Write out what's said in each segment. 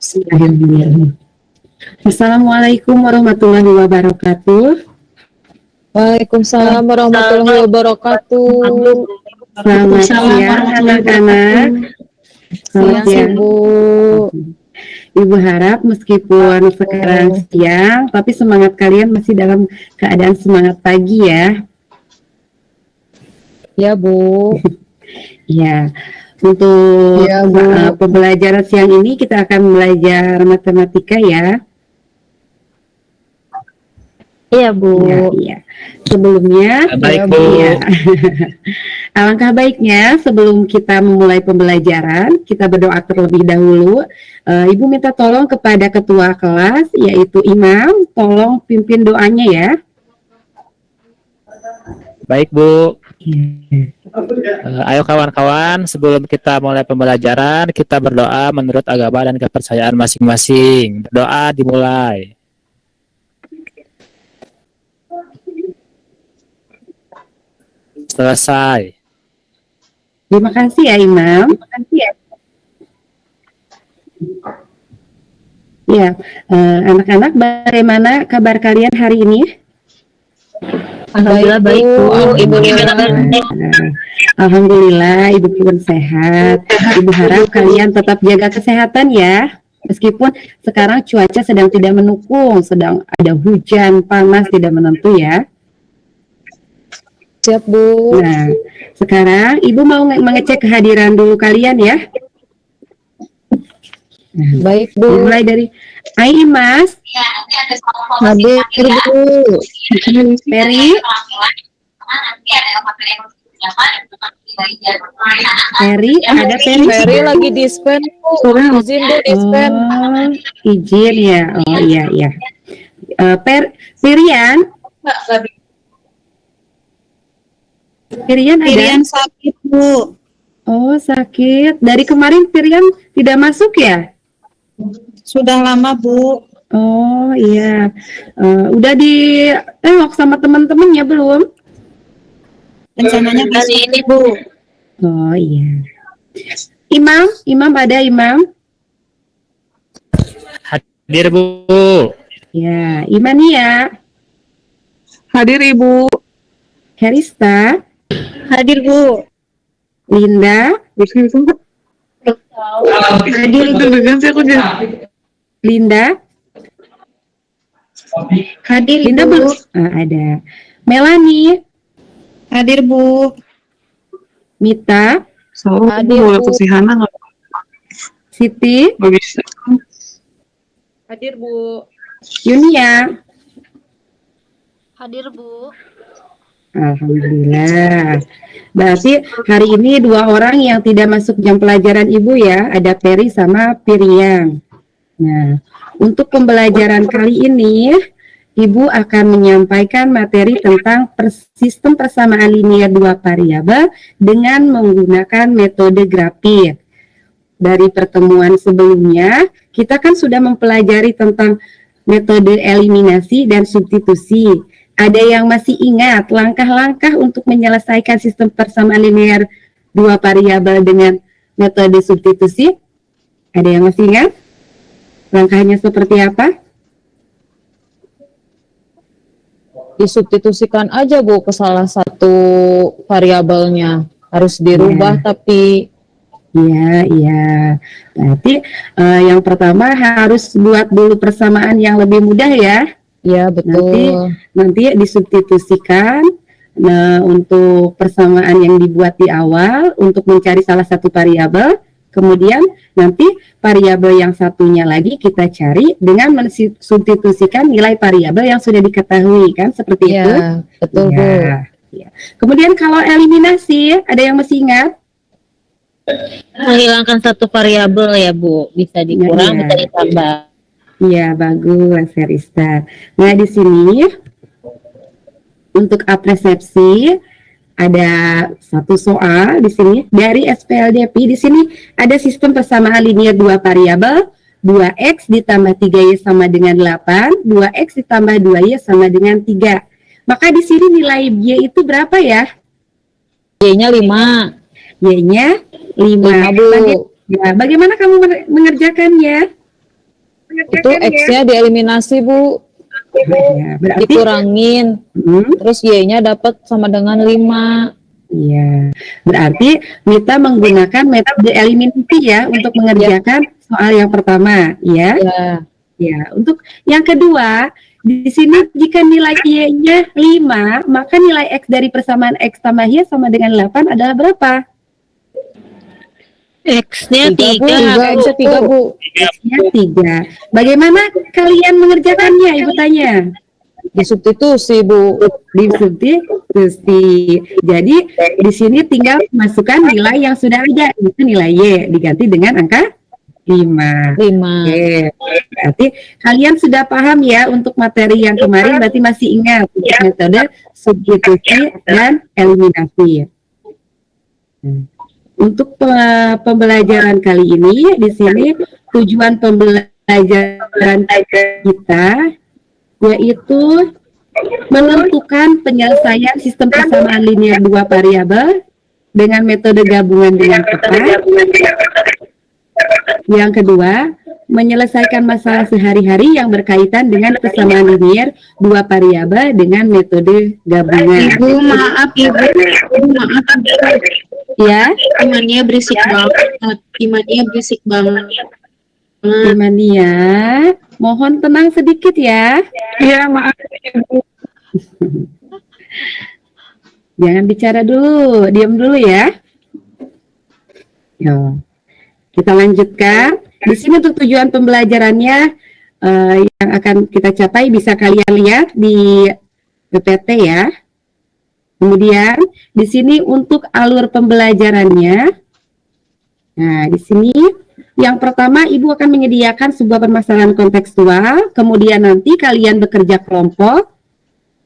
Bismillahirrahmanirrahim. Assalamualaikum warahmatullahi wabarakatuh. Waalaikumsalam warahmatullahi wabarakatuh. Selamat siang anak-anak. Selamat siang Ibu. Ibu harap meskipun sekarang siang, tapi semangat kalian masih dalam keadaan semangat pagi ya. Ya Bu. Ya. Untuk pembelajaran siang ini kita akan belajar matematika ya. Iya Bu. Iya. Sebelumnya, baik Bu. Ya. Alangkah baiknya sebelum kita memulai pembelajaran, kita berdoa terlebih dahulu. Ibu minta tolong kepada ketua kelas, yaitu Imam, tolong pimpin doanya ya. Baik Bu. Ayo kawan-kawan, sebelum kita mulai pembelajaran, kita berdoa menurut agama dan kepercayaan masing-masing. Berdoa dimulai. Selesai. Terima kasih ya Imam. Ya, anak-anak, bagaimana kabar kalian hari ini? Alhamdulillah baik Bu. Ibu Alhamdulillah Ibu pun sehat. Ibu harap kalian tetap jaga kesehatan ya. Meskipun sekarang cuaca sedang tidak mendukung, sedang ada hujan, panas, tidak menentu ya. Siap Bu. Nah, sekarang Ibu mau mengecek kehadiran dulu kalian ya. Baik Bu. Mulai dari Mas. Hadir Bu. Peri. Peri, ada Peri? Peri lagi dispen Bu. Izin Bu dispen. Oh, izin ya. Oh iya iya. Pirian ada? Sakit Bu. Oh sakit. Dari kemarin Pirian tidak masuk ya? Sudah lama Bu. Oh iya. Udah di tengok sama teman-temannya belum? Rencananya hari ini Bu. Oh iya. Imam ada Imam? Hadir Bu. Ya, Imania. Hadir Ibu. Herista. Hadir Bu. Linda. Hadir Bu. Linda. Hadir Linda Bu. belum? Ada. Melanie. Hadir Bu. Mita. Hadir Bu. Siti. Hadir Bu. Yunia. Hadir Bu. Alhamdulillah. Berarti hari ini 2 orang yang tidak masuk jam pelajaran Ibu ya, ada Peri sama Piriang. Nah, untuk pembelajaran kali ini, Ibu akan menyampaikan materi tentang sistem persamaan linear 2 variabel dengan menggunakan metode grafik. Dari pertemuan sebelumnya, kita kan sudah mempelajari tentang metode eliminasi dan substitusi. Ada yang masih ingat langkah-langkah untuk menyelesaikan sistem persamaan linear 2 variabel dengan metode substitusi? Ada yang masih ingat? Langkahnya seperti apa? Disubstitusikan aja Bu ke salah satu variabelnya. Harus dirubah tapi Iya. Berarti yang pertama harus buat dulu persamaan yang lebih mudah ya. ya betul. Nanti disubstitusikan. Nah, untuk persamaan yang dibuat di awal untuk mencari salah satu variabel, kemudian nanti variabel yang satunya lagi kita cari dengan mensubstitusikan nilai variabel yang sudah diketahui kan, seperti itu. Betul Bu. Ya. Kemudian kalau eliminasi, ada yang masih ingat? Menghilangkan satu variabel ya Bu, bisa dikurang, bisa ditambah. Iya, bagus, Herista. Nah, di sini untuk apresiasi ada satu soal di sini dari SPLDP. Di sini ada sistem persamaan linear 2 variabel, 2x ditambah 3y sama dengan 8, 2x ditambah 2y sama dengan 3. Maka di sini nilai y itu berapa ya? Y-nya 5. Y-nya 5. Bu. Bagaimana kamu mengerjakannya? Itu X-nya dieliminasi, Bu. Ya, berarti Dikurangin. Terus Y-nya dapat sama dengan 5. iya. Berarti Mita menggunakan metode eliminasi ya untuk mengerjakan soal yang pertama, ya. Ya. Ya, untuk yang kedua, di sini jika nilai Y-nya 5, maka nilai X dari persamaan X tambah Y sama dengan 8 adalah berapa? X-nya 3, Bu. 3. X-nya 3, Bu. X-nya 3. Bagaimana kalian mengerjakannya, Ibu tanya? Disubstitusi, Bu. Disubstitusi. Jadi di sini tinggal masukkan nilai yang sudah ada, itu nilai Y diganti dengan angka 5. 5. Oke, berarti kalian sudah paham ya untuk materi yang kemarin, berarti masih ingat untuk metode substitusi dan eliminasi. Untuk pembelajaran kali ini, di sini tujuan pembelajaran kita yaitu menentukan penyelesaian sistem persamaan linear dua variabel dengan metode gabungan dengan tepat. Yang kedua, menyelesaikan masalah sehari-hari yang berkaitan dengan persamaan linear dua variabel dengan metode gabungan. Ibu, maaf Ibu. Ibu, maaf. Ya, Imannya berisik banget. Imannya berisik banget. Imania, mohon tenang sedikit ya. Iya, maaf Ibu. Jangan bicara dulu, diam dulu ya. Yo. Kita lanjutkan. Di sini untuk tujuan pembelajarannya yang akan kita capai bisa kalian lihat di PPT ya. Kemudian di sini untuk alur pembelajarannya. Nah, di sini yang pertama Ibu akan menyediakan sebuah permasalahan kontekstual, kemudian nanti kalian bekerja kelompok.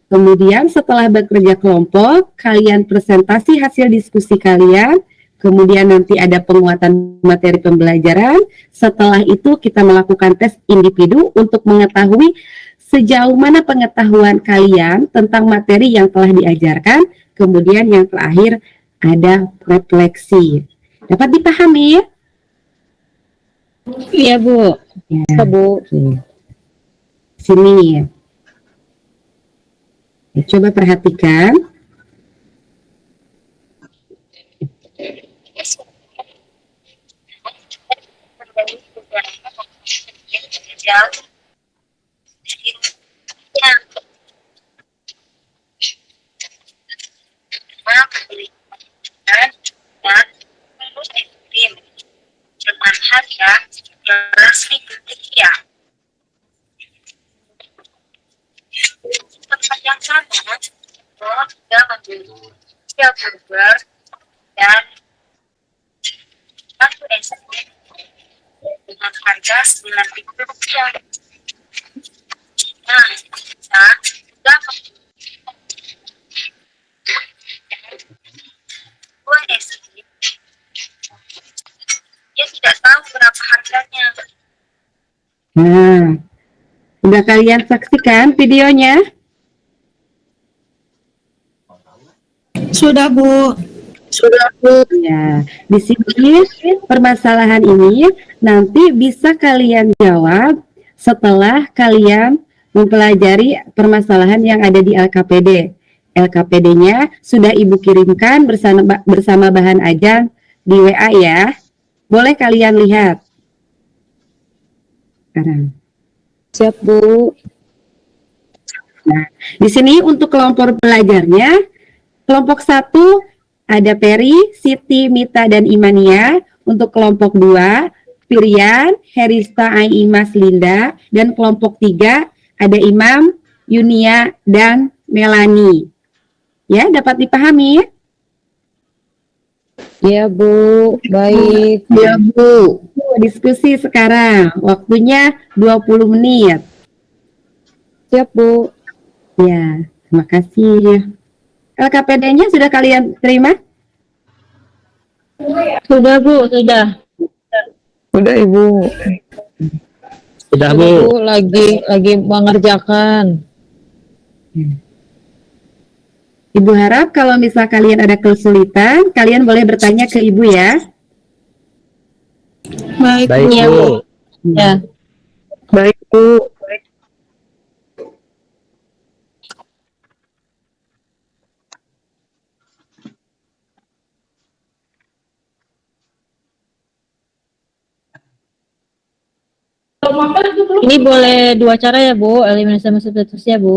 Kemudian setelah bekerja kelompok, kalian presentasi hasil diskusi kalian. Kemudian nanti ada penguatan materi pembelajaran. Setelah itu kita melakukan tes individu untuk mengetahui sejauh mana pengetahuan kalian tentang materi yang telah diajarkan. Kemudian yang terakhir ada refleksi. Dapat dipahami? Iya, Bu. Ya, Bu. oke. Sini. Ya, coba perhatikan. dengan harga 12.000 rupiah. Tempat yang sama, juga membeli burger dan satu es krim dengan harga 9.000 rupiah. Nah, kita juga membeli dua es krim. Dia tidak tahu berapa harganya. Nah, sudah kalian saksikan videonya? Sudah, Bu. Sudah, Bu. Ya, di sini permasalahan ini nanti bisa kalian jawab setelah kalian mempelajari permasalahan yang ada di LKPD. LKPD-nya sudah Ibu kirimkan bersama bahan ajar di WA ya. Boleh kalian lihat. Sekarang. Siap, Bu. Nah, di sini untuk kelompok belajarnya, kelompok 1 ada Peri, Siti, Mita, dan Imania. Untuk kelompok 2, Pirian, Herista, Aimas, Linda. Dan kelompok 3 ada Imam, Yunia, dan Melani. Ya, dapat dipahami? Ya, Bu. Baik. Ya, Bu. Diskusi sekarang. Waktunya 20 menit. Siap, Bu. Ya, terima kasih. LKPD-nya sudah kalian terima? Sudah, Bu, sudah. Udah, Ibu. Sudah, Bu, Bu. lagi mengerjakan. Ibu harap kalau misal kalian ada kesulitan, kalian boleh bertanya ke Ibu ya. Baik, Baik, Iya, Bu. Bu. Ya. Baik, Bu. Ini boleh dua cara ya, Bu, eliminasi sama substitusi ya, Bu.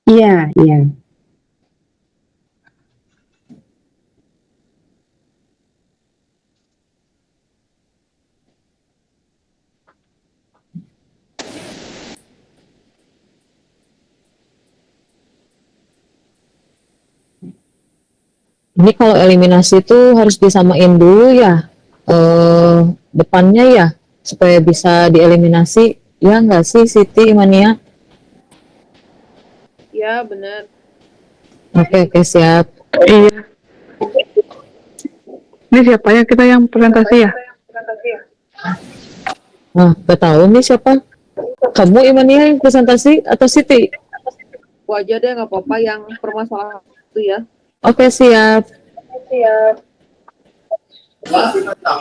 Iya, iya. Ini kalau eliminasi itu harus disamain dulu ya, depannya ya, supaya bisa dieliminasi. Ya nggak sih, Siti, Mania? Ya, benar. Oke, siap. Iya. Ini siapa ya kita yang presentasi ya? Nah, gak tahu nih siapa. Kamu, Imania, yang presentasi atau Siti? Aku aja deh, nggak apa-apa yang permasalahan itu ya. Oke, siap.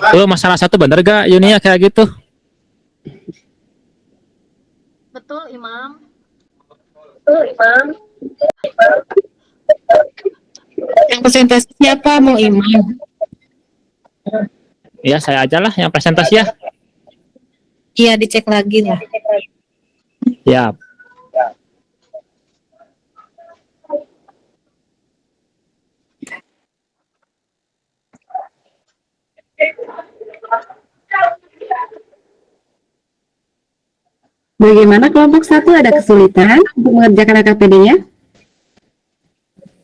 Tuh masalah satu bener gak Yunia kayak gitu? Betul, Imam. Yang presentasi siapa mau Imam? Ya saya aja lah yang presentasi ya. Iya, dicek lagi lah. Ya. Bagaimana kelompok 1 ada kesulitan untuk mengerjakan AKPD-nya?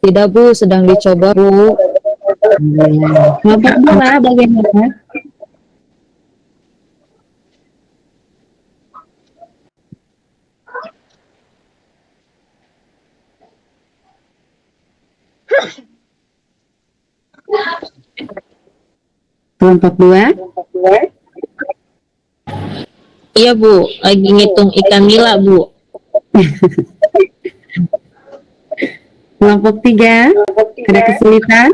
Tidak, Bu, sedang dicoba, Bu. Kelompok 2 bagaimana? Kelompok 2? Iya, Bu, lagi ngitung ikan nila, Bu. Kelompok 3 ada kesulitan?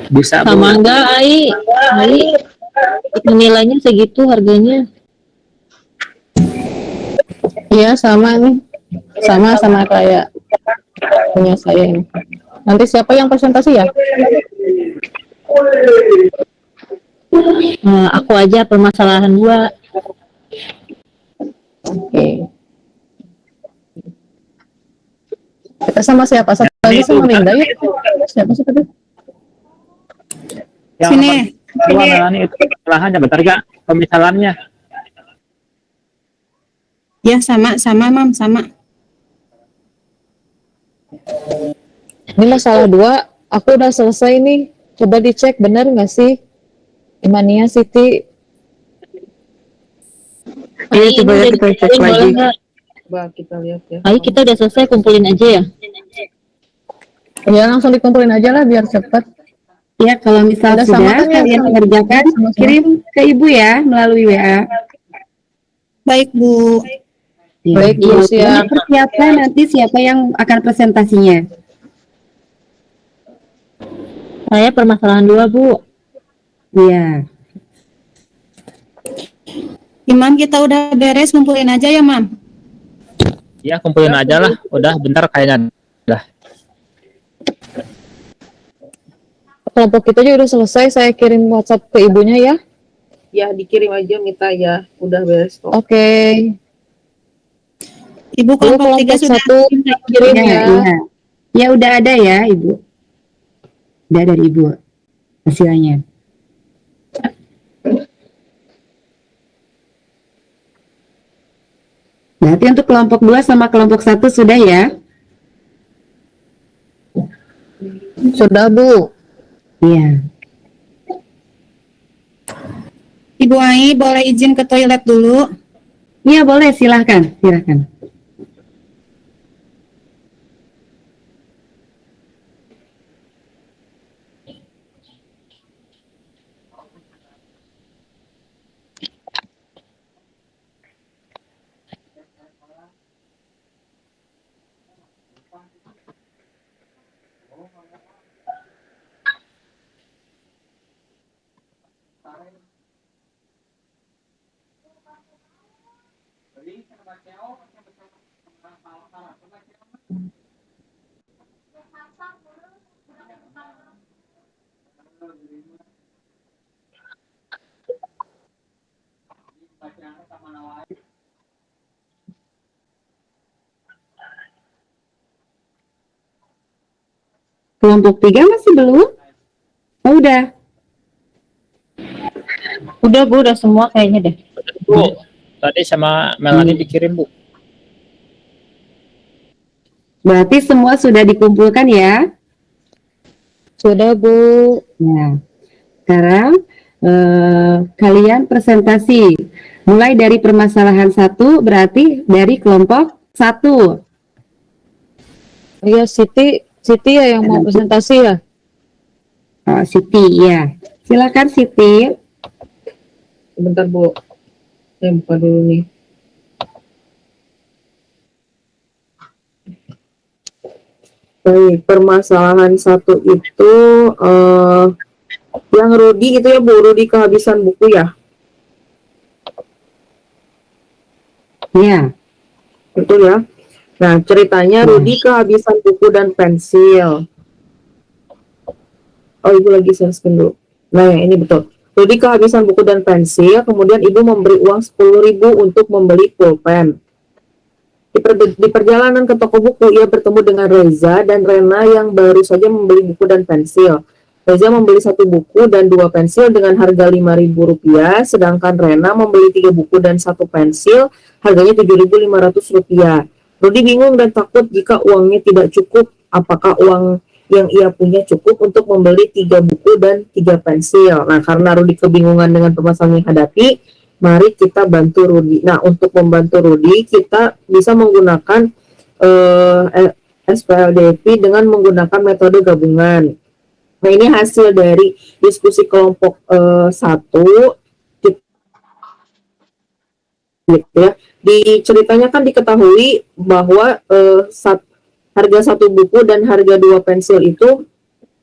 Bisa Bu. Sama enggak, Ai? Ikan nilainya segitu harganya. Iya, sama nih. Sama kayak punya saya ini. Nanti siapa yang presentasi ya? Aku aja permasalahan 2. Oke. Kita sama siapa? Satu lagi sama Linda ya? Siapa sih tadi? Yang Sini. nomor 2 Melani itu kesalahannya bener gak pemisalannya? Ya, sama Mam, sama. Ini masalah 2, aku udah selesai nih. Coba dicek bener nggak sih? Imania, Siti. Iya, coba ya kita cek lagi. Boleh nggak? Coba kita lihat ya. Ai, kita udah selesai, kumpulin aja ya. Ya, langsung dikumpulin aja lah biar cepet. Ya, kalau misal Ada sudah sama kan ya, kalian sama- mengerjakan, sama-sama. kirim ke Ibu ya melalui WA. Baik, Bu. Ya. Baik, Bu, Iya, siap. persiapkan nanti siapa yang akan presentasinya. Saya permasalahan 2, Bu. Iya. Imam, kita udah beres, kumpulin aja ya, Mam. Ya kumpulin aja lah. Udah bentar kayaknya. Udah. Kelompok kita juga udah selesai. Saya kirim WhatsApp ke ibunya ya. Ya, dikirim aja Mita ya. Udah beres kok. Oke. Ibu, Lalu kelompok 3 sudah. 1 kirim Iya, ya. iya. Ya udah ada ya, Ibu. Udah dari Ibu hasilnya. Berarti untuk kelompok 2 sama kelompok 1 sudah ya? Sudah, Bu. Iya. Ibu Ai, boleh izin ke toilet dulu? Iya boleh, silahkan, silahkan. Kelompok 3 masih belum? Oh, udah. Udah Bu, udah semua kayaknya deh. Bu, tadi sama Melanie dikirim, Bu. Berarti semua sudah dikumpulkan ya? Sudah Bu. Nah, sekarang kalian presentasi. Mulai dari permasalahan 1 berarti dari kelompok 1. Iya, Siti ya yang mau presentasi ya. Oh, Siti, ya. Silakan Siti. Sebentar Bu, saya buka dulu nih. Baik, permasalahan 1 itu yang Rudi itu ya Bu, Rudi kehabisan buku ya? Ya. Betul ya? Nah, ceritanya Rudi kehabisan buku dan pensil. Oh, Ibu lagi share screen dulu. Nah, yang ini betul. Rudi kehabisan buku dan pensil, kemudian Ibu memberi uang 10.000 untuk membeli pulpen. Di perjalanan ke toko buku, ia bertemu dengan Reza dan Rena yang baru saja membeli buku dan pensil. Reza membeli 1 buku dan 2 pensil dengan harga Rp5.000, sedangkan Rena membeli 3 buku dan 1 pensil, harganya Rp7.500. Rudi bingung dan takut jika uangnya tidak cukup. Apakah uang yang ia punya cukup untuk membeli 3 buku dan 3 pensil? Nah, karena Rudi kebingungan dengan permasalahan yang hadapi, mari kita bantu Rudi. Nah, untuk membantu Rudi, kita bisa menggunakan SPLDP dengan menggunakan metode gabungan. Nah, ini hasil dari diskusi kelompok 1. Gitu ya. Di ceritanya kan diketahui bahwa harga 1 buku dan harga 2 pensil itu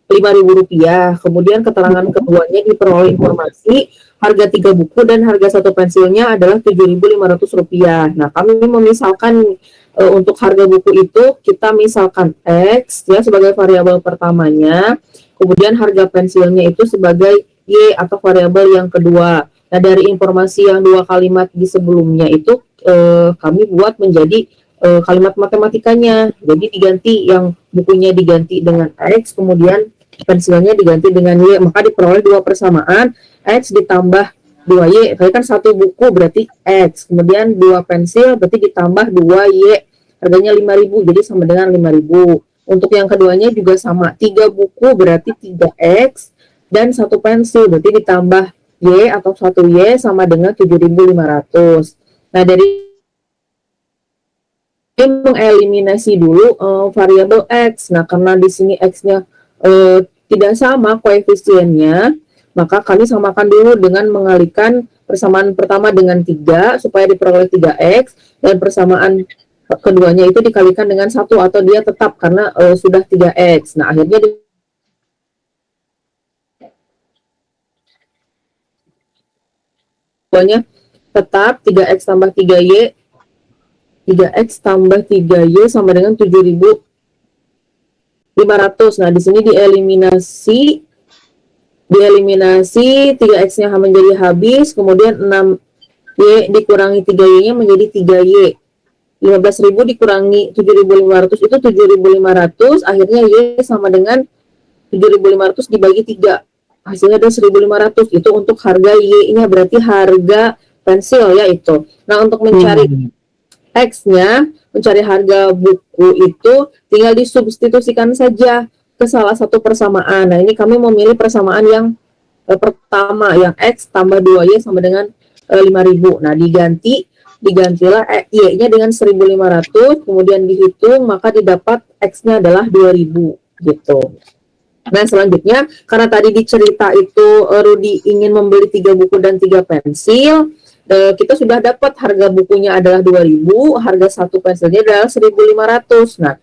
Rp5.000. Kemudian keterangan keduanya diperoleh informasi harga 3 buku dan harga 1 pensilnya adalah Rp7.500. Nah, kami memisalkan untuk harga buku itu kita misalkan X ya sebagai variabel pertamanya, kemudian harga pensilnya itu sebagai Y atau variabel yang kedua. Nah, dari informasi yang 2 kalimat di sebelumnya itu kami buat menjadi kalimat matematikanya. Jadi diganti, yang bukunya diganti dengan X, kemudian pensilnya diganti dengan Y, maka diperoleh 2 persamaan, X ditambah 2Y, tadi kan 1 buku berarti X, kemudian 2 pensil berarti ditambah 2Y, harganya 5.000, jadi sama dengan 5.000. Untuk yang keduanya juga sama, 3 buku berarti 3X, dan 1 pensil berarti ditambah Y atau 1Y sama dengan 7.500. Nah, dari mengeliminasi dulu variabel X. Nah, karena di sini X-nya tidak sama koefisiennya, maka kami samakan dulu dengan mengalihkan persamaan pertama dengan 3 supaya diperoleh 3X, dan persamaan keduanya itu dikalikan dengan 1 atau dia tetap karena sudah 3X. Nah, akhirnya keduanya tetap 3X tambah 3Y, 3X tambah 3Y sama dengan 7.500. Nah, di sini dieliminasi 3X-nya menjadi habis, kemudian 6Y dikurangi 3Y-nya menjadi 3Y. 15.000 dikurangi 7.500 itu 7.500, akhirnya Y sama dengan 7.500 dibagi 3. Hasilnya ada 1.500. Itu untuk harga Y-nya, berarti harga pensil ya itu. Nah, untuk mencari X-nya, mencari harga buku itu tinggal disubstitusikan saja ke salah satu persamaan. Nah, ini kami memilih persamaan yang pertama, yang X tambah 2Y sama dengan 5.000. Nah, digantilah Y-nya dengan 1.500, kemudian dihitung, maka didapat X-nya adalah 2.000 gitu. Nah, selanjutnya, karena tadi di cerita itu Rudi ingin membeli 3 buku dan 3 pensil, kita sudah dapat harga bukunya adalah 2.000, harga 1 pensilnya adalah 1.500. Nah,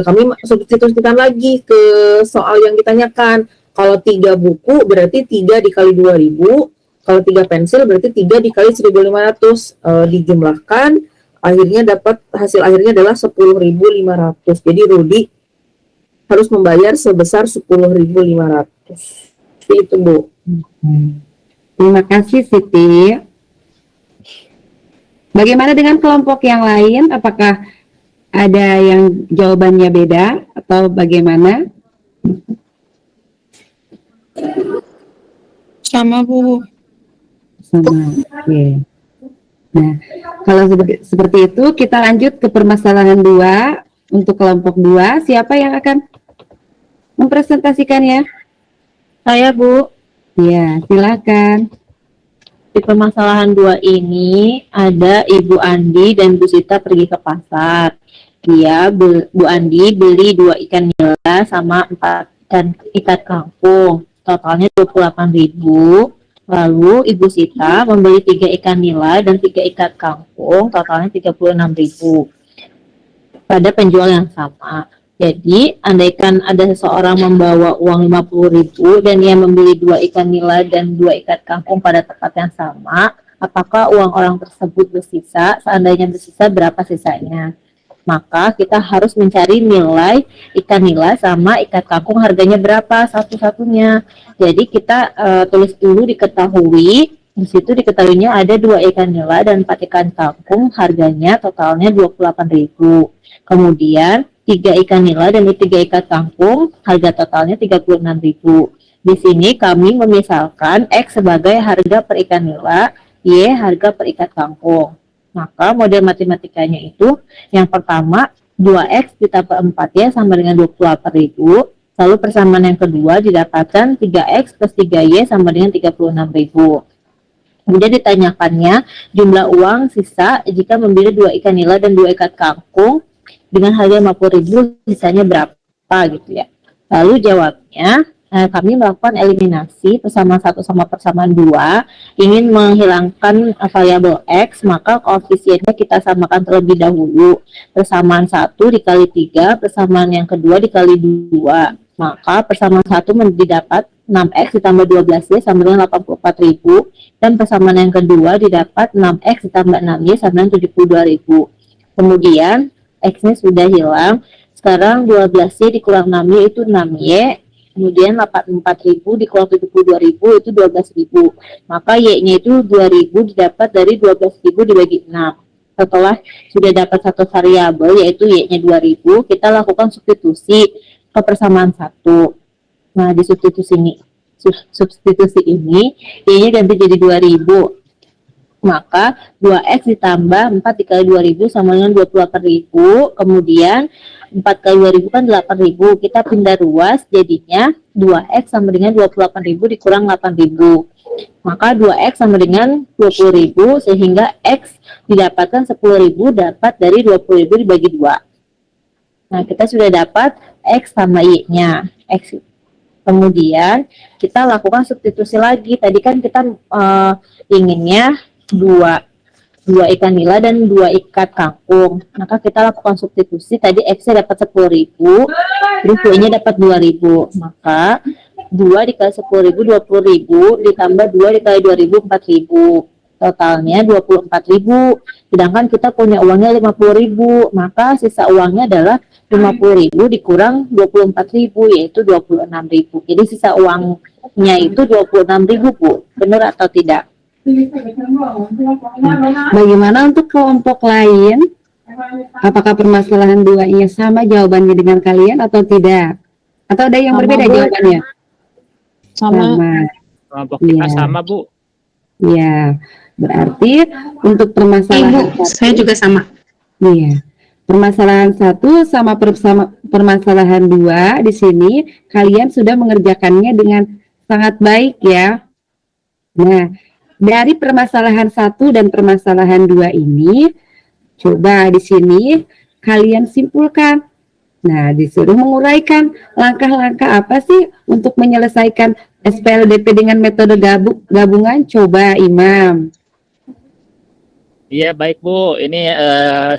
kami substitusikan lagi ke soal yang ditanyakan. Kalau 3 buku berarti 3 dikali 2.000, kalau 3 pensil berarti 3 dikali 1.500. Dijumlahkan, akhirnya dapat hasil akhirnya adalah 10.500. Jadi Rudi harus membayar sebesar 10.500. Itu Bu. Terima kasih Siti. Bagaimana dengan kelompok yang lain? Apakah ada yang jawabannya beda atau bagaimana? Sama Bu. Sama. Oke. Nah, kalau seperti itu kita lanjut ke permasalahan 2. Untuk kelompok 2, siapa yang akan mempresentasikannya? Saya, Bu. Ya, silakan. Di permasalahan 2 ini ada Ibu Andi dan Bu Sita pergi ke pasar. Bu Andi beli 2 ikan nila sama 4 ikan kangkung. Totalnya 28.000. Lalu Ibu Sita membeli 3 ikan nila dan 3 ikan kangkung. Totalnya 36.000. Pada penjual yang sama. Jadi, andaikan ada seseorang membawa uang 50.000 dan ia membeli 2 ikan nila dan 2 ikan kangkung pada tempat yang sama, apakah uang orang tersebut bersisa? Seandainya bersisa, berapa sisanya? Maka kita harus mencari nilai ikan nila sama ikan kangkung harganya berapa satu-satunya. Jadi kita tulis dulu diketahui. Di situ diketahuinya ada 2 ikan nila dan 4 ikan kangkung, harganya totalnya 28.000. Kemudian 3 ikan nila dan 3 ikan kangkung, harga totalnya 36.000. Di sini kami memisalkan X sebagai harga per ikan nila, Y harga per ikan kangkung. Maka model matematikanya itu yang pertama 2X ditambah 4Y sama dengan 28.000. Lalu persamaan yang kedua didapatkan 3X plus 3Y sama dengan 36.000. Kemudian ditanyakannya jumlah uang sisa jika membeli 2 ikan nila dan 2 ikan kangkung dengan harga 50.000, sisanya berapa gitu ya. Lalu jawabnya kami melakukan eliminasi persamaan 1 sama persamaan 2, ingin menghilangkan variabel X, maka koefisiennya kita samakan terlebih dahulu. Persamaan 1 dikali 3, persamaan yang kedua dikali 2. Maka persamaan 1 didapat 6X ditambah 12Y sama dengan 84.000, dan persamaan yang kedua didapat 6X ditambah 6Y sama dengan 72.000. Kemudian X-nya sudah hilang, sekarang 12Y dikurang 6Y itu 6Y, kemudian 84.000 dikurang 72.000 itu 12.000, maka Y-nya itu 2.000 didapat dari 12.000 dibagi 6. Setelah sudah dapat satu variabel yaitu Y-nya 2.000, kita lakukan substitusi ke persamaan 1. Nah, di substitusi ini Y-nya ganti jadi 2.000. Maka 2X ditambah 4 dikali 2.000 sama dengan 28.000. Kemudian 4 kali 2.000 kan 8.000. Kita pindah ruas, jadinya 2X sama dengan 28.000 dikurang 8.000. Maka 2X sama dengan 20.000, sehingga X didapatkan 10.000 dapat dari 20.000 dibagi 2. Nah, kita sudah dapat X sama Y-nya. X. Kemudian kita lakukan substitusi lagi. Tadi kan kita inginnya 2 ikan nila dan 2 ikan kangkung. Maka kita lakukan substitusi. Tadi X-nya dapat 10.000, terus Y-nya dapat 2.000. Maka 2 dikali 10.000 20.000, ditambah 2 dikali 2.000 4.000. Totalnya 24.000. Sedangkan kita punya uangnya 50.000, maka sisa uangnya adalah 50.000 dikurang 24.000, yaitu 26.000. Jadi sisa uangnya itu 26.000, Bu. Benar atau tidak? Bagaimana untuk kelompok lain? Apakah permasalahan 2-nya sama jawabannya dengan kalian atau tidak? Atau ada yang Sama, berbeda Bu. jawabannya? Sama. Kelompok kita Iya. sama, Bu. Ya, berarti untuk permasalahan Ibu, saya juga sama. Iya. Permasalahan 1 sama permasalahan 2 di sini kalian sudah mengerjakannya dengan sangat baik ya. Nah, dari permasalahan 1 dan permasalahan 2 ini coba di sini kalian simpulkan. Nah, disuruh menguraikan langkah-langkah apa sih untuk menyelesaikan SPLDP dengan metode gabungan. Coba Imam. Iya, baik Bu. Ini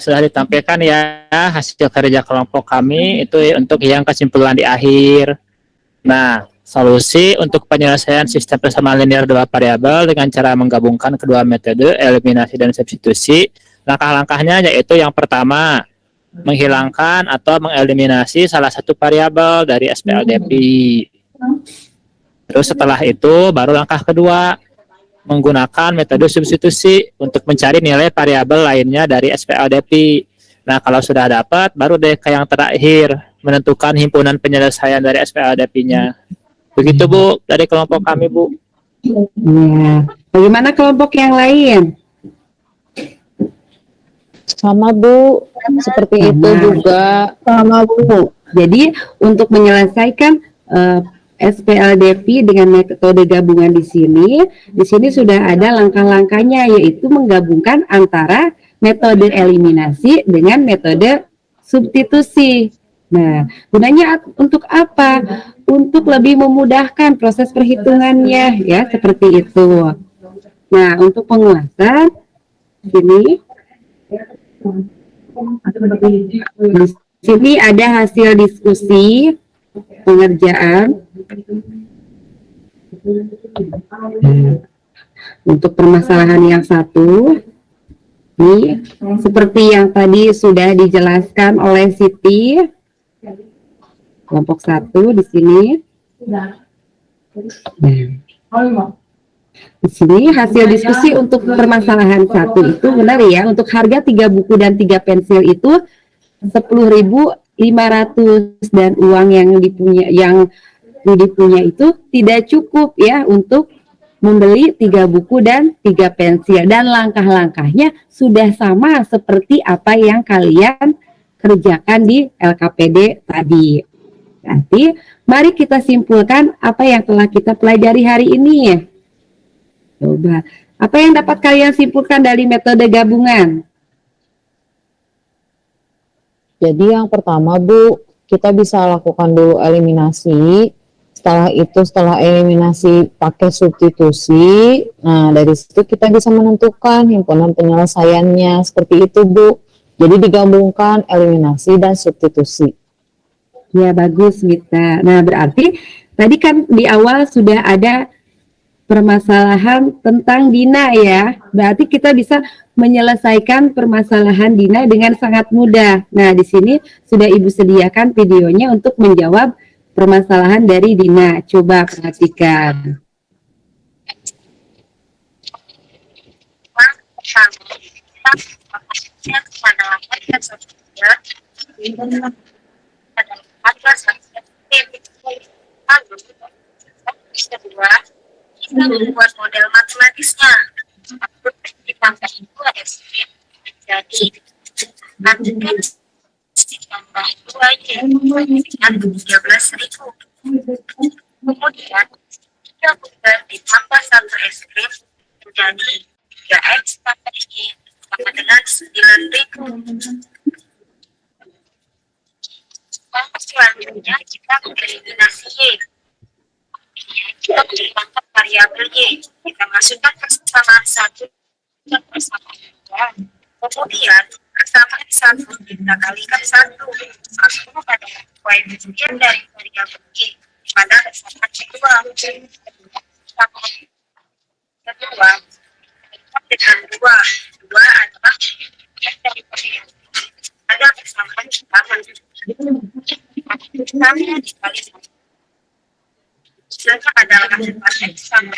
sudah ditampilkan ya hasil kerja kelompok kami itu untuk yang kesimpulan di akhir. Nah, solusi untuk penyelesaian sistem persamaan linear 2 variabel dengan cara menggabungkan kedua metode eliminasi dan substitusi. Langkah-langkahnya yaitu yang pertama, menghilangkan atau mengeliminasi salah satu variabel dari SPLDP. Terus setelah itu baru langkah kedua, menggunakan metode substitusi untuk mencari nilai variabel lainnya dari SPLDP. Nah, kalau sudah dapat, baru deh ke yang terakhir, menentukan himpunan penyelesaian dari SPLDP-nya. Begitu, Bu, dari kelompok kami, Bu. Ya. Bagaimana kelompok yang lain? Sama Bu, seperti itu juga. Sama Bu. Jadi untuk menyelesaikan SPLDP dengan metode gabungan di sini sudah ada langkah-langkahnya, yaitu menggabungkan antara metode eliminasi dengan metode substitusi. Nah, gunanya untuk apa? Untuk lebih memudahkan proses perhitungannya, ya, seperti itu. Nah, untuk penguasaan ini di sini ada hasil diskusi pengerjaan untuk permasalahan yang satu. Ini seperti yang tadi sudah dijelaskan oleh Siti, kelompok satu di sini. Di sini hasil diskusi untuk permasalahan satu itu benar ya, untuk harga 3 buku dan 3 pensil itu 10.500 dan uang yang dipunya itu tidak cukup ya untuk membeli 3 buku dan 3 pensil, dan langkah-langkahnya sudah sama seperti apa yang kalian kerjakan di LKPD tadi. Nanti mari kita simpulkan apa yang telah kita pelajari hari ini. Coba, apa yang dapat kalian simpulkan dari metode gabungan? Jadi yang pertama Bu, kita bisa lakukan dulu eliminasi. Setelah eliminasi pakai substitusi, nah dari situ kita bisa menentukan himpunan penyelesaiannya, seperti itu Bu. Jadi digabungkan eliminasi dan substitusi. Ya, bagus Mita. Nah, berarti tadi kan di awal sudah ada permasalahan tentang Dina ya. Berarti kita bisa menyelesaikan permasalahan Dina dengan sangat mudah. Nah, di sini sudah Ibu sediakan videonya untuk menjawab permasalahan dari Dina. Coba perhatikan. Kita membuat model matematisnya. Ditambah itu ada sini. Jadi nanti ditambah 2 dengan 13.000. Kemudian 3 ditambah 1 es krim menjadi 3x tambah ini sama dengan 9.000. Selanjutnya kita mengeliminasi Y. Kita menghilangkan variabel Y. Kita masukkan persamaan 1 dan persamaan 2. Kemudian persamaan 1 kita kalikan 1. Masuk pada koefisien dari variabel Y pada persamaan kedua. Kedua dengan 2. 2 adalah yang dari variabel ada persamaan pertama. Persamaan dikali 1. Sedangkan adalah X sama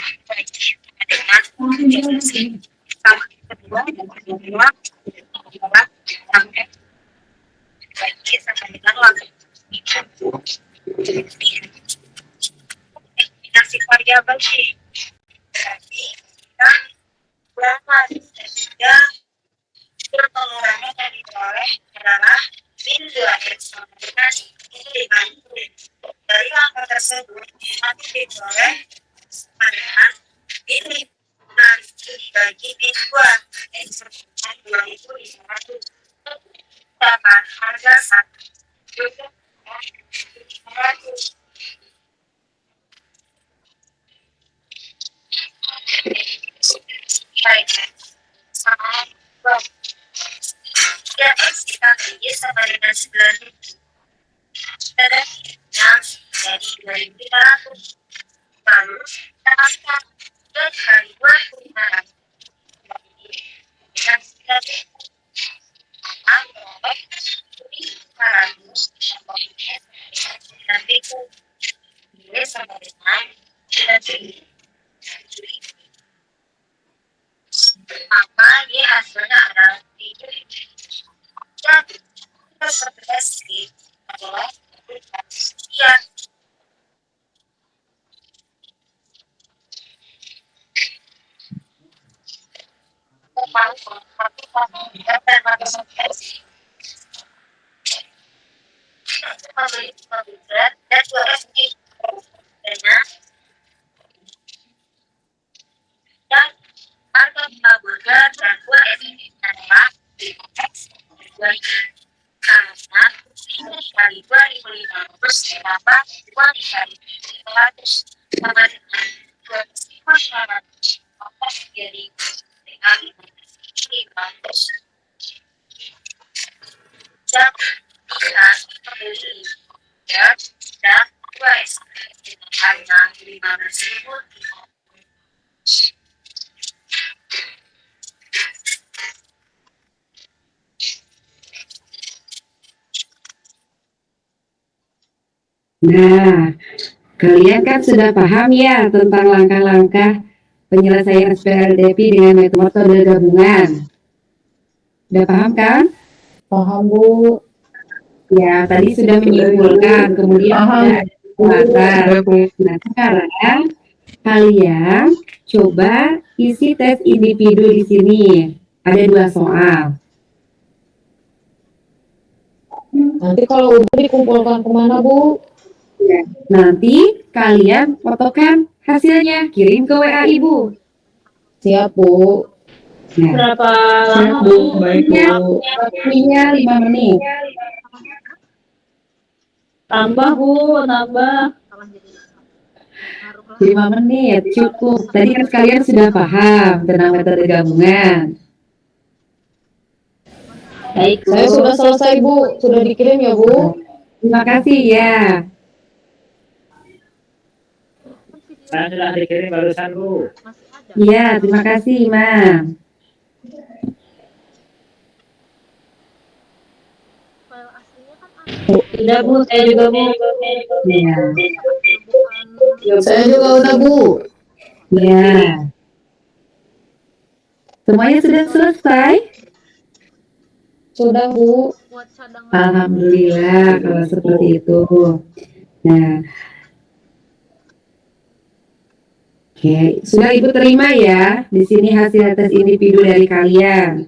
dengan definisi sama kedua dan kedua adalah sampai lagi sama dengan waktu. Definisi variabel Y. Berarti kita berapa sehingga pengurangan yang diperoleh adalah min 2x sama dengan 5. Dari angka tersebut nanti diperoleh dengan ini dibagi min 2 x sama 2.500 dapat harga 1.500. Sama 3x kita bagi sama dengan 9.000. Dari 2.500 lalu tambahkan 2 kali 2.500 dengan 9.000 nanti ini sama dengan dan maka ini hasilnya adalah 3. Jadi persentase adalah sekian. Dan 2 dan harga burger dan 2 adalah karena ini dikali 2.500 ditambah 2.500 sama dengan 2.500 jadi dengan 500 dan kita membeli dan 2 dengan harga 15.000. Nah, kalian kan sudah paham ya tentang langkah-langkah penyelesaian SPLDP dengan metode gabungan. Udah paham kan? Paham, Bu. Ya, tadi sudah menyimpulkan, kemudian ada penjelasan. Nah, sekarang kalian coba isi tes individu di sini. Ada 2 soal. Nanti kalau udah dikumpulkan kemana, Bu? Nanti kalian fotokan hasilnya, kirim ke WA Ibu. Siap, Bu. Nah, Berapa siap, lama Bu. Baik, Bu. Waktunya 5 menit. tambah Bu, tambah 5 menit cukup. Tadi kan kalian sudah paham tentang metode gabungan. baik Bu. Saya sudah selesai, Bu. Sudah dikirim ya, Bu? Terima kasih ya. Saya sudah dikirim barusan, Bu. Iya, terima kasih, Imam. Sudah Bu, saya juga Bu. Iya. Saya juga udah, Bu. Ya. Semuanya sudah selesai? Sudah, Bu. Alhamdulillah kalau seperti itu. Nah, oke, sudah Ibu terima ya. Di sini hasil tes individu dari kalian.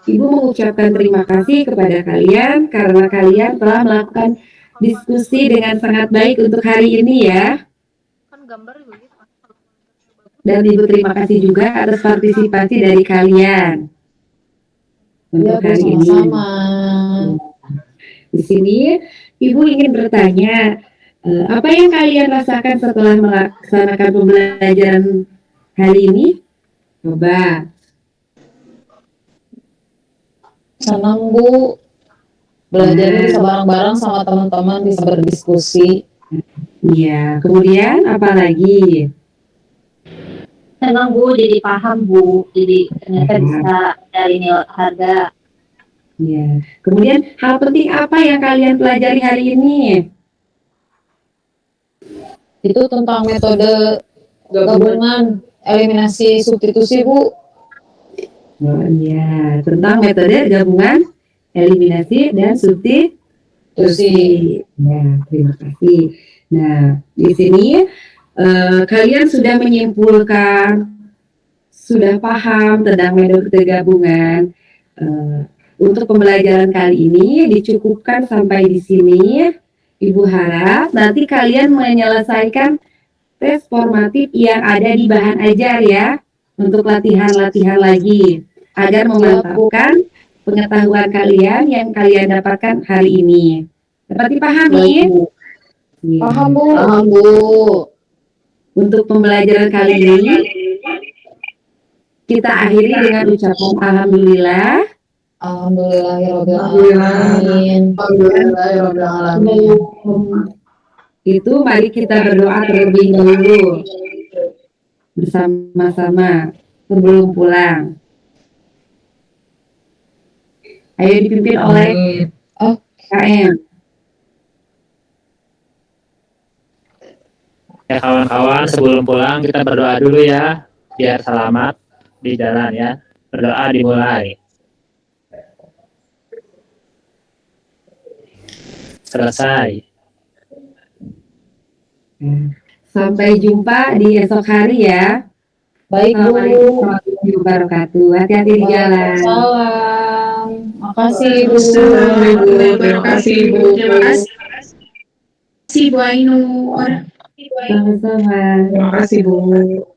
Ibu mengucapkan terima kasih kepada kalian karena kalian telah melakukan diskusi dengan sangat baik untuk hari ini ya. Dan Ibu terima kasih juga atas partisipasi dari kalian untuk Ya, Bu, hari ini. sama-sama. Di sini Ibu ingin bertanya, apa yang kalian rasakan setelah melaksanakan pembelajaran hari ini? Coba. Senang, Bu. Belajarnya bisa bareng-bareng sama teman-teman, bisa berdiskusi. Iya, kemudian apa lagi? Senang Bu, jadi paham Bu, jadi ternyata bisa dari nilai harga. Iya. Kemudian hal penting apa yang kalian pelajari hari ini? Itu tentang metode gabungan eliminasi substitusi, Bu. Oh iya, tentang metode gabungan, eliminasi, dan substitusi. Ya, terima kasih. Nah, di sini kalian sudah menyimpulkan, sudah paham tentang metode gabungan. Untuk pembelajaran kali ini dicukupkan sampai di sini. Ibu harap nanti kalian menyelesaikan tes formatif yang ada di bahan ajar ya, untuk latihan-latihan lagi, agar memantapkan pengetahuan kalian yang kalian dapatkan hari ini. Dapat dipahami? Ya. Paham, Bu. Paham, Bu. Untuk pembelajaran kali ini, kita akhiri dengan ucapan Alhamdulillah. Alhamdulillahirrahmanirrahim. Itu mari kita berdoa terlebih dahulu bersama-sama sebelum pulang. Ayo dipimpin oleh KM. Ya kawan-kawan, sebelum pulang kita berdoa dulu ya, biar selamat di jalan ya. Berdoa dimulai. Selesai. Sampai jumpa di esok hari ya. Baik, Bu. Assalamualaikum warahmatullahi wabarakatuh. Hati-hati di jalan. Salam. Makasih, Bu. Terima kasih Bu. Terima kasih Bu Ainur. Sama-sama. Terima kasih Bu.